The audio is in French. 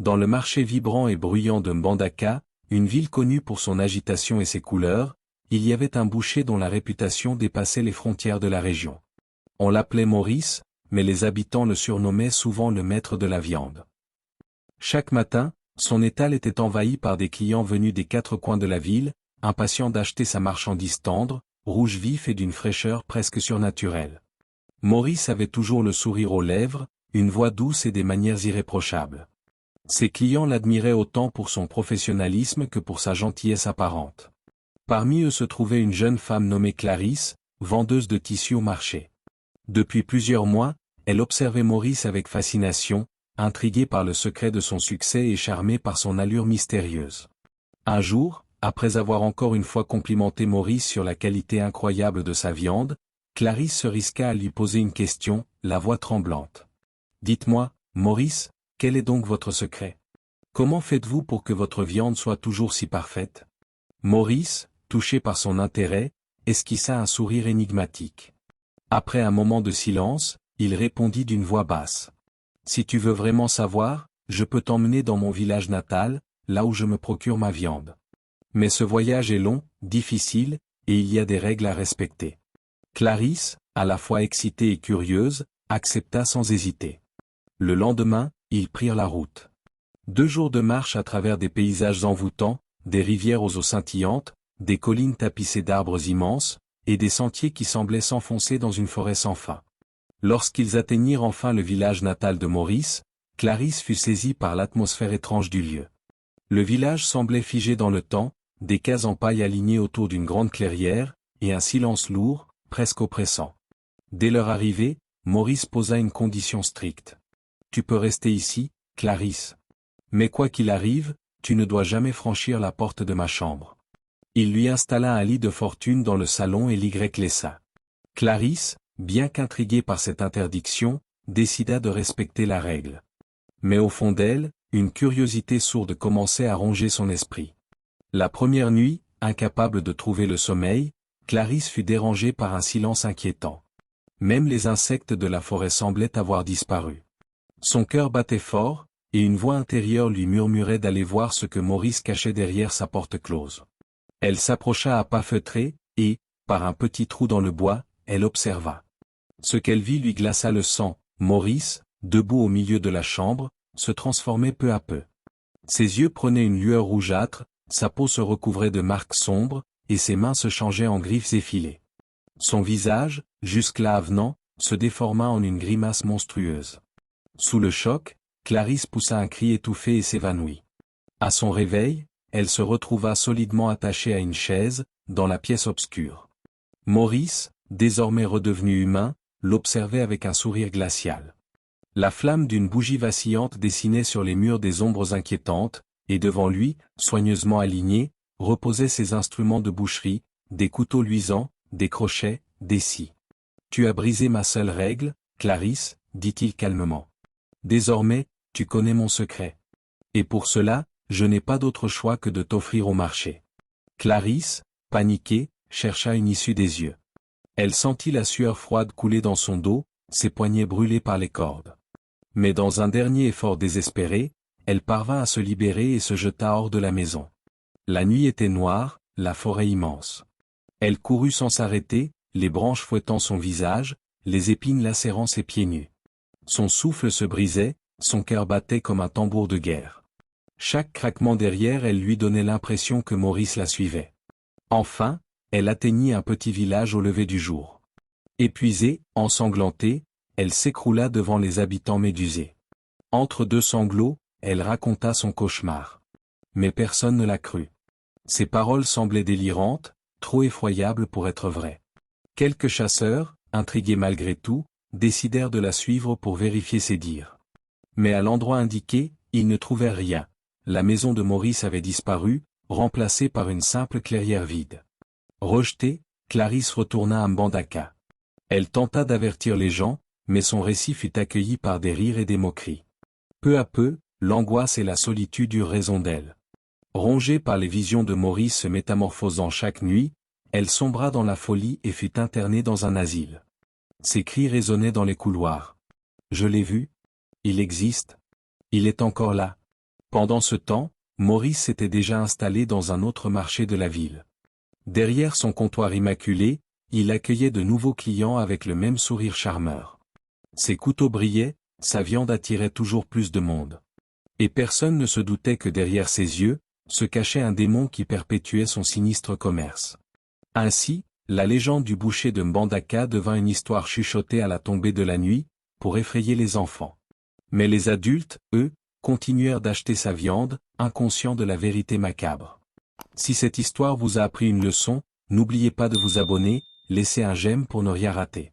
Dans le marché vibrant et bruyant de Mbandaka, une ville connue pour son agitation et ses couleurs, il y avait un boucher dont la réputation dépassait les frontières de la région. On l'appelait Maurice, mais les habitants le surnommaient souvent le maître de la viande. Chaque matin, son étal était envahi par des clients venus des quatre coins de la ville, impatients d'acheter sa marchandise tendre, rouge vif et d'une fraîcheur presque surnaturelle. Maurice avait toujours le sourire aux lèvres, une voix douce et des manières irréprochables. Ses clients l'admiraient autant pour son professionnalisme que pour sa gentillesse apparente. Parmi eux se trouvait une jeune femme nommée Clarisse, vendeuse de tissus au marché. Depuis plusieurs mois, elle observait Maurice avec fascination, intriguée par le secret de son succès et charmée par son allure mystérieuse. Un jour, après avoir encore une fois complimenté Maurice sur la qualité incroyable de sa viande, Clarisse se risqua à lui poser une question, la voix tremblante. « Dites-moi, Maurice, quel est donc votre secret? Comment faites-vous pour que votre viande soit toujours si parfaite ?» Maurice, touché par son intérêt, esquissa un sourire énigmatique. Après un moment de silence, il répondit d'une voix basse. « Si tu veux vraiment savoir, je peux t'emmener dans mon village natal, là où je me procure ma viande. Mais ce voyage est long, difficile, et il y a des règles à respecter. » Clarisse, à la fois excitée et curieuse, accepta sans hésiter. Le lendemain, ils prirent la route. 2 jours de marche à travers des paysages envoûtants, des rivières aux eaux scintillantes, des collines tapissées d'arbres immenses, et des sentiers qui semblaient s'enfoncer dans une forêt sans fin. Lorsqu'ils atteignirent enfin le village natal de Maurice, Clarisse fut saisie par l'atmosphère étrange du lieu. Le village semblait figé dans le temps, des cases en paille alignées autour d'une grande clairière, et un silence lourd, presque oppressant. Dès leur arrivée, Maurice posa une condition stricte. « Tu peux rester ici, Clarisse. Mais quoi qu'il arrive, tu ne dois jamais franchir la porte de ma chambre. » Il lui installa un lit de fortune dans le salon et l'y laissa. Clarisse, bien qu'intriguée par cette interdiction, décida de respecter la règle. Mais au fond d'elle, une curiosité sourde commençait à ronger son esprit. La première nuit, incapable de trouver le sommeil, Clarisse fut dérangée par un silence inquiétant. Même les insectes de la forêt semblaient avoir disparu. Son cœur battait fort, et une voix intérieure lui murmurait d'aller voir ce que Maurice cachait derrière sa porte close. Elle s'approcha à pas feutrés, et, par un petit trou dans le bois, elle observa. Ce qu'elle vit lui glaça le sang. Maurice, debout au milieu de la chambre, se transformait peu à peu. Ses yeux prenaient une lueur rougeâtre, sa peau se recouvrait de marques sombres, et ses mains se changeaient en griffes effilées. Son visage, jusque-là avenant, se déforma en une grimace monstrueuse. Sous le choc, Clarisse poussa un cri étouffé et s'évanouit. À son réveil, elle se retrouva solidement attachée à une chaise, dans la pièce obscure. Maurice, désormais redevenu humain, l'observait avec un sourire glacial. La flamme d'une bougie vacillante dessinait sur les murs des ombres inquiétantes, et devant lui, soigneusement alignés, reposaient ses instruments de boucherie, des couteaux luisants, des crochets, des scies. « Tu as brisé ma seule règle, Clarisse, » dit-il calmement. « Désormais, tu connais mon secret. Et pour cela, je n'ai pas d'autre choix que de t'offrir au marché. » Clarisse, paniquée, chercha une issue des yeux. Elle sentit la sueur froide couler dans son dos, ses poignets brûlés par les cordes. Mais dans un dernier effort désespéré, elle parvint à se libérer et se jeta hors de la maison. La nuit était noire, la forêt immense. Elle courut sans s'arrêter, les branches fouettant son visage, les épines lacérant ses pieds nus. Son souffle se brisait, son cœur battait comme un tambour de guerre. Chaque craquement derrière elle lui donnait l'impression que Maurice la suivait. Enfin, elle atteignit un petit village au lever du jour. Épuisée, ensanglantée, elle s'écroula devant les habitants médusés. Entre 2 sanglots, elle raconta son cauchemar. Mais personne ne la crut. Ses paroles semblaient délirantes, trop effroyables pour être vraies. Quelques chasseurs, intrigués malgré tout, décidèrent de la suivre pour vérifier ses dires. Mais à l'endroit indiqué, ils ne trouvèrent rien. La maison de Maurice avait disparu, remplacée par une simple clairière vide. Rejetée, Clarisse retourna à Mbandaka. Elle tenta d'avertir les gens, mais son récit fut accueilli par des rires et des moqueries. Peu à peu, l'angoisse et la solitude eurent raison d'elle. Rongée par les visions de Maurice se métamorphosant chaque nuit, elle sombra dans la folie et fut internée dans un asile. Ses cris résonnaient dans les couloirs. « Je l'ai vu. Il existe. Il est encore là. » Pendant ce temps, Maurice s'était déjà installé dans un autre marché de la ville. Derrière son comptoir immaculé, il accueillait de nouveaux clients avec le même sourire charmeur. Ses couteaux brillaient, sa viande attirait toujours plus de monde. Et personne ne se doutait que derrière ses yeux, se cachait un démon qui perpétuait son sinistre commerce. Ainsi, la légende du boucher de Mbandaka devint une histoire chuchotée à la tombée de la nuit, pour effrayer les enfants. Mais les adultes, eux, continuèrent d'acheter sa viande, inconscients de la vérité macabre. Si cette histoire vous a appris une leçon, n'oubliez pas de vous abonner, laissez un j'aime pour ne rien rater.